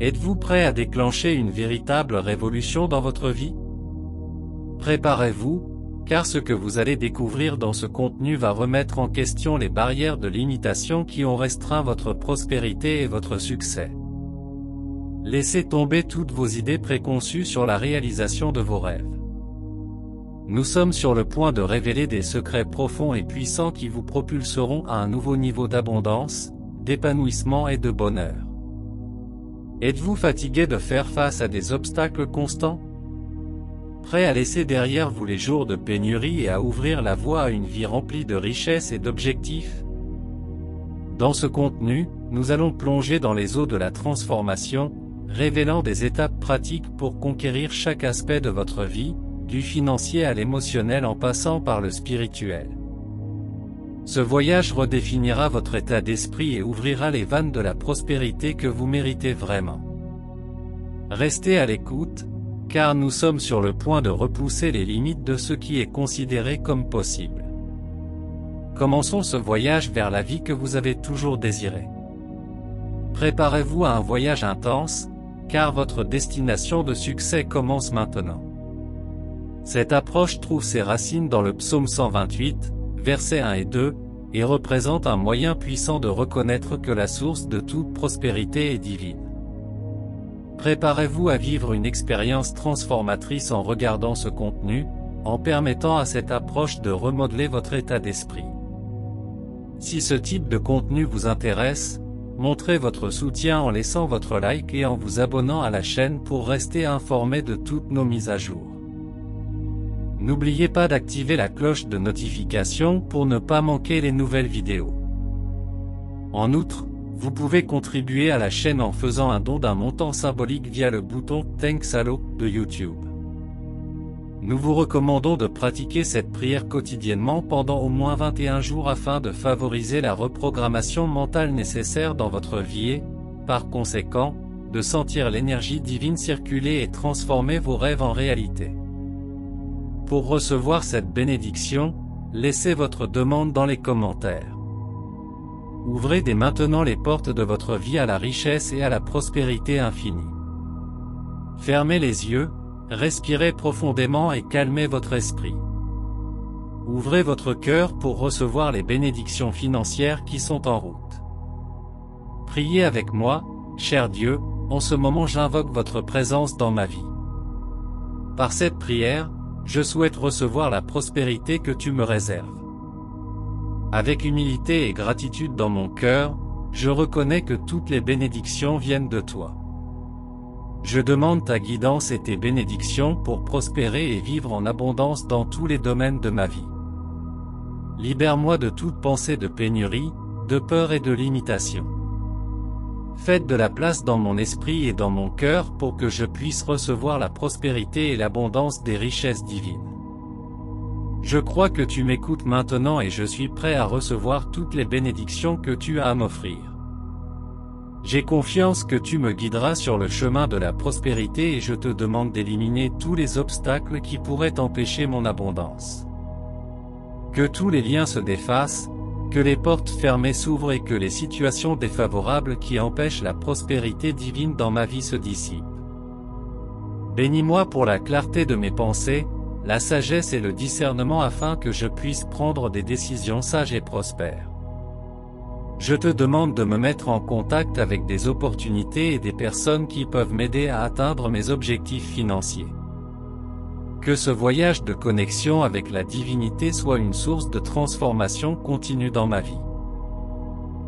Êtes-vous prêt à déclencher une véritable révolution dans votre vie? Préparez-vous, car ce que vous allez découvrir dans ce contenu va remettre en question les barrières de limitation qui ont restreint votre prospérité et votre succès. Laissez tomber toutes vos idées préconçues sur la réalisation de vos rêves. Nous sommes sur le point de révéler des secrets profonds et puissants qui vous propulseront à un nouveau niveau d'abondance, d'épanouissement et de bonheur. Êtes-vous fatigué de faire face à des obstacles constants? Prêt à laisser derrière vous les jours de pénurie et à ouvrir la voie à une vie remplie de richesses et d'objectifs? Dans ce contenu, nous allons plonger dans les eaux de la transformation, révélant des étapes pratiques pour conquérir chaque aspect de votre vie, du financier à l'émotionnel en passant par le spirituel. Ce voyage redéfinira votre état d'esprit et ouvrira les vannes de la prospérité que vous méritez vraiment. Restez à l'écoute, car nous sommes sur le point de repousser les limites de ce qui est considéré comme possible. Commençons ce voyage vers la vie que vous avez toujours désirée. Préparez-vous à un voyage intense, car votre destination de succès commence maintenant. Cette approche trouve ses racines dans le psaume 128, versets 1 et 2, et représente un moyen puissant de reconnaître que la source de toute prospérité est divine. Préparez-vous à vivre une expérience transformatrice en regardant ce contenu, en permettant à cette approche de remodeler votre état d'esprit. Si ce type de contenu vous intéresse, montrez votre soutien en laissant votre like et en vous abonnant à la chaîne pour rester informé de toutes nos mises à jour. N'oubliez pas d'activer la cloche de notification pour ne pas manquer les nouvelles vidéos. En outre, vous pouvez contribuer à la chaîne en faisant un don d'un montant symbolique via le bouton « Thanks Allo » de YouTube. Nous vous recommandons de pratiquer cette prière quotidiennement pendant au moins 21 jours afin de favoriser la reprogrammation mentale nécessaire dans votre vie et, par conséquent, de sentir l'énergie divine circuler et transformer vos rêves en réalité. Pour recevoir cette bénédiction, laissez votre demande dans les commentaires. Ouvrez dès maintenant les portes de votre vie à la richesse et à la prospérité infinie. Fermez les yeux, respirez profondément et calmez votre esprit. Ouvrez votre cœur pour recevoir les bénédictions financières qui sont en route. Priez avec moi, cher Dieu, en ce moment j'invoque votre présence dans ma vie. Par cette prière, je souhaite recevoir la prospérité que tu me réserves. Avec humilité et gratitude dans mon cœur, je reconnais que toutes les bénédictions viennent de toi. Je demande ta guidance et tes bénédictions pour prospérer et vivre en abondance dans tous les domaines de ma vie. Libère-moi de toute pensée de pénurie, de peur et de limitation. Faites de la place dans mon esprit et dans mon cœur pour que je puisse recevoir la prospérité et l'abondance des richesses divines. Je crois que tu m'écoutes maintenant et je suis prêt à recevoir toutes les bénédictions que tu as à m'offrir. J'ai confiance que tu me guideras sur le chemin de la prospérité et je te demande d'éliminer tous les obstacles qui pourraient empêcher mon abondance. Que tous les liens se défassent, que les portes fermées s'ouvrent et que les situations défavorables qui empêchent la prospérité divine dans ma vie se dissipent. Bénis-moi pour la clarté de mes pensées, la sagesse et le discernement afin que je puisse prendre des décisions sages et prospères. Je te demande de me mettre en contact avec des opportunités et des personnes qui peuvent m'aider à atteindre mes objectifs financiers. Que ce voyage de connexion avec la divinité soit une source de transformation continue dans ma vie.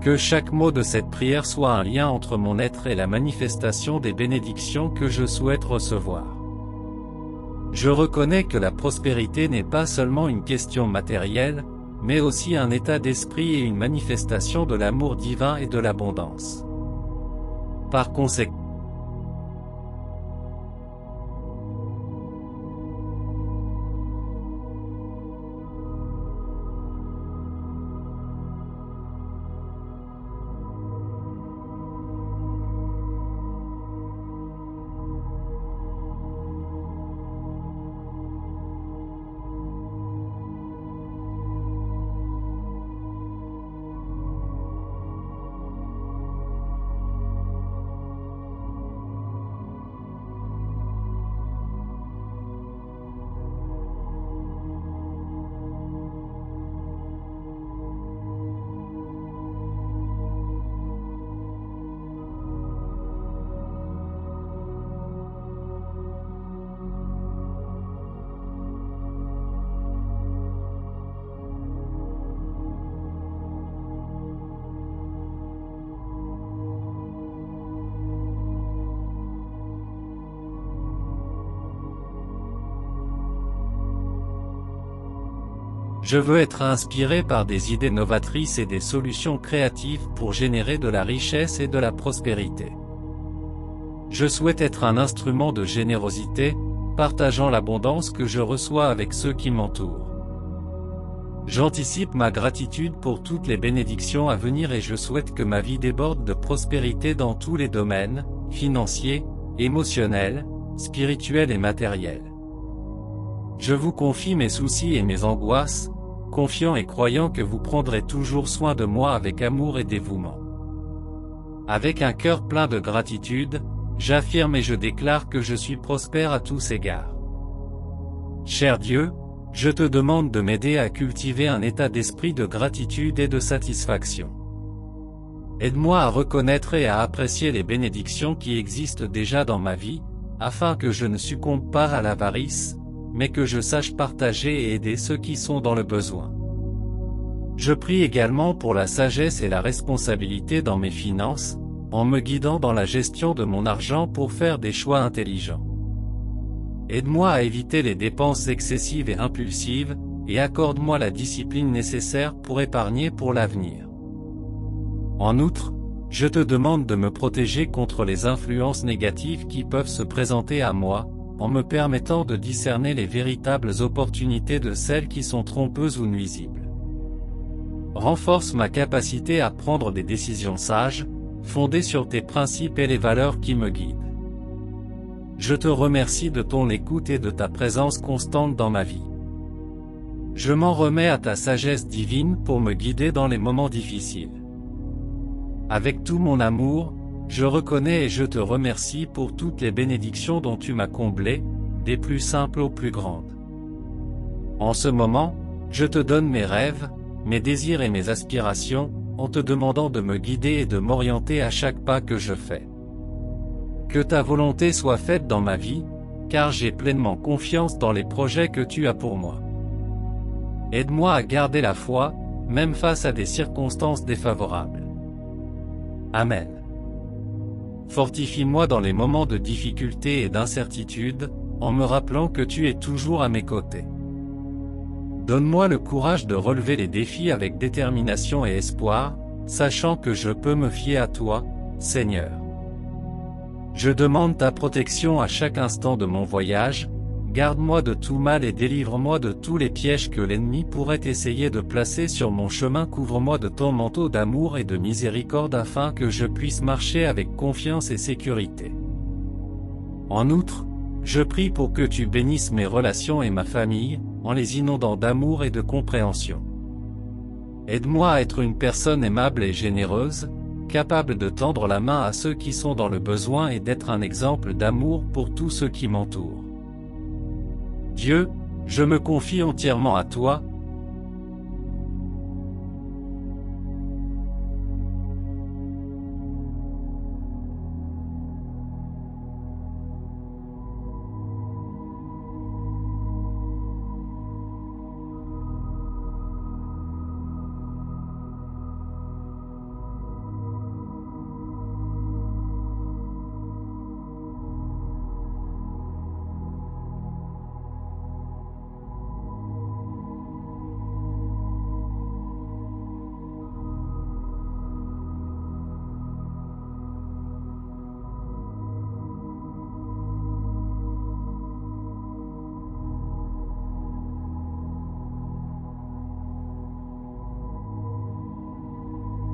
Que chaque mot de cette prière soit un lien entre mon être et la manifestation des bénédictions que je souhaite recevoir. Je reconnais que la prospérité n'est pas seulement une question matérielle, mais aussi un état d'esprit et une manifestation de l'amour divin et de l'abondance. Par conséquent, Je veux être inspiré par des idées novatrices et des solutions créatives pour générer de la richesse et de la prospérité. Je souhaite être un instrument de générosité, partageant l'abondance que je reçois avec ceux qui m'entourent. J'anticipe ma gratitude pour toutes les bénédictions à venir et je souhaite que ma vie déborde de prospérité dans tous les domaines, financiers, émotionnels, spirituels et matériels. Je vous confie mes soucis et mes angoisses, confiant et croyant que vous prendrez toujours soin de moi avec amour et dévouement. Avec un cœur plein de gratitude, j'affirme et je déclare que je suis prospère à tous égards. Cher Dieu, je te demande de m'aider à cultiver un état d'esprit de gratitude et de satisfaction. Aide-moi à reconnaître et à apprécier les bénédictions qui existent déjà dans ma vie, afin que je ne succombe pas à l'avarice, mais que je sache partager et aider ceux qui sont dans le besoin. Je prie également pour la sagesse et la responsabilité dans mes finances, en me guidant dans la gestion de mon argent pour faire des choix intelligents. Aide-moi à éviter les dépenses excessives et impulsives, et accorde-moi la discipline nécessaire pour épargner pour l'avenir. En outre, je te demande de me protéger contre les influences négatives qui peuvent se présenter à moi, en me permettant de discerner les véritables opportunités de celles qui sont trompeuses ou nuisibles. Renforce ma capacité à prendre des décisions sages, fondées sur tes principes et les valeurs qui me guident. Je te remercie de ton écoute et de ta présence constante dans ma vie. Je m'en remets à ta sagesse divine pour me guider dans les moments difficiles. Avec tout mon amour, je reconnais et je te remercie pour toutes les bénédictions dont tu m'as comblé, des plus simples aux plus grandes. En ce moment, je te donne mes rêves, mes désirs et mes aspirations, en te demandant de me guider et de m'orienter à chaque pas que je fais. Que ta volonté soit faite dans ma vie, car j'ai pleinement confiance dans les projets que tu as pour moi. Aide-moi à garder la foi, même face à des circonstances défavorables. Amen. Fortifie-moi dans les moments de difficulté et d'incertitude, en me rappelant que tu es toujours à mes côtés. Donne-moi le courage de relever les défis avec détermination et espoir, sachant que je peux me fier à toi, Seigneur. Je demande ta protection à chaque instant de mon voyage, garde-moi de tout mal et délivre-moi de tous les pièges que l'ennemi pourrait essayer de placer sur mon chemin. Couvre-moi de ton manteau d'amour et de miséricorde afin que je puisse marcher avec confiance et sécurité. En outre, je prie pour que tu bénisses mes relations et ma famille, en les inondant d'amour et de compréhension. Aide-moi à être une personne aimable et généreuse, capable de tendre la main à ceux qui sont dans le besoin et d'être un exemple d'amour pour tous ceux qui m'entourent. Dieu, je me confie entièrement à toi.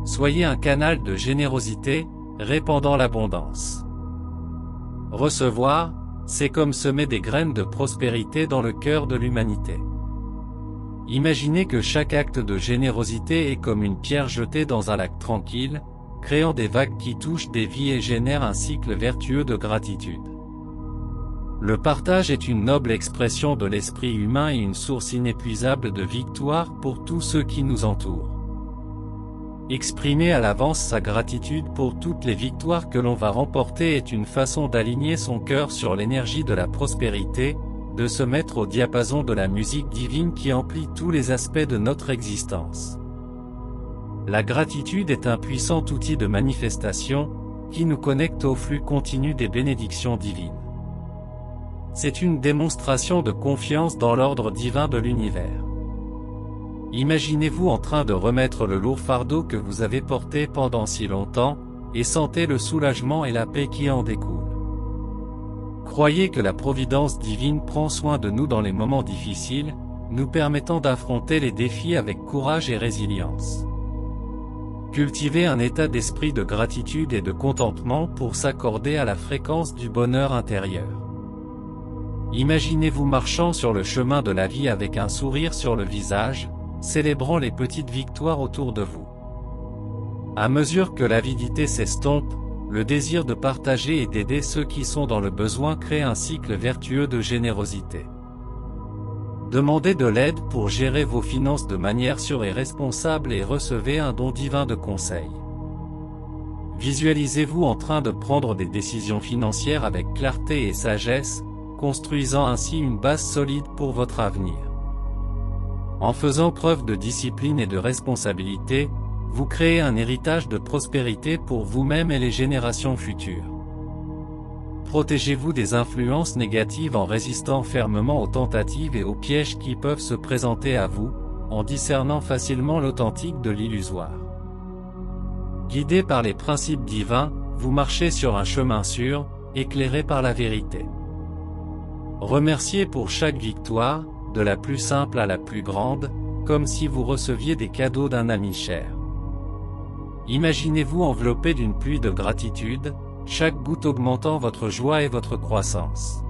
Soyez un canal de générosité, répandant l'abondance. Recevoir, c'est comme semer des graines de prospérité dans le cœur de l'humanité. Imaginez que chaque acte de générosité est comme une pierre jetée dans un lac tranquille, créant des vagues qui touchent des vies et génèrent un cycle vertueux de gratitude. Le partage est une noble expression de l'esprit humain et une source inépuisable de victoire pour tous ceux qui nous entourent. Exprimer à l'avance sa gratitude pour toutes les victoires que l'on va remporter est une façon d'aligner son cœur sur l'énergie de la prospérité, de se mettre au diapason de la musique divine qui emplit tous les aspects de notre existence. La gratitude est un puissant outil de manifestation, qui nous connecte au flux continu des bénédictions divines. C'est une démonstration de confiance dans l'ordre divin de l'univers. Imaginez-vous en train de remettre le lourd fardeau que vous avez porté pendant si longtemps, et sentez le soulagement et la paix qui en découlent. Croyez que la providence divine prend soin de nous dans les moments difficiles, nous permettant d'affronter les défis avec courage et résilience. Cultivez un état d'esprit de gratitude et de contentement pour s'accorder à la fréquence du bonheur intérieur. Imaginez-vous marchant sur le chemin de la vie avec un sourire sur le visage, célébrant les petites victoires autour de vous. À mesure que l'avidité s'estompe, le désir de partager et d'aider ceux qui sont dans le besoin crée un cycle vertueux de générosité. Demandez de l'aide pour gérer vos finances de manière sûre et responsable et recevez un don divin de conseil. Visualisez-vous en train de prendre des décisions financières avec clarté et sagesse, construisant ainsi une base solide pour votre avenir. En faisant preuve de discipline et de responsabilité, vous créez un héritage de prospérité pour vous-même et les générations futures. Protégez-vous des influences négatives en résistant fermement aux tentatives et aux pièges qui peuvent se présenter à vous, en discernant facilement l'authentique de l'illusoire. Guidé par les principes divins, vous marchez sur un chemin sûr, éclairé par la vérité. Remerciez pour chaque victoire, de la plus simple à la plus grande, comme si vous receviez des cadeaux d'un ami cher. Imaginez-vous enveloppé d'une pluie de gratitude, chaque goutte augmentant votre joie et votre croissance.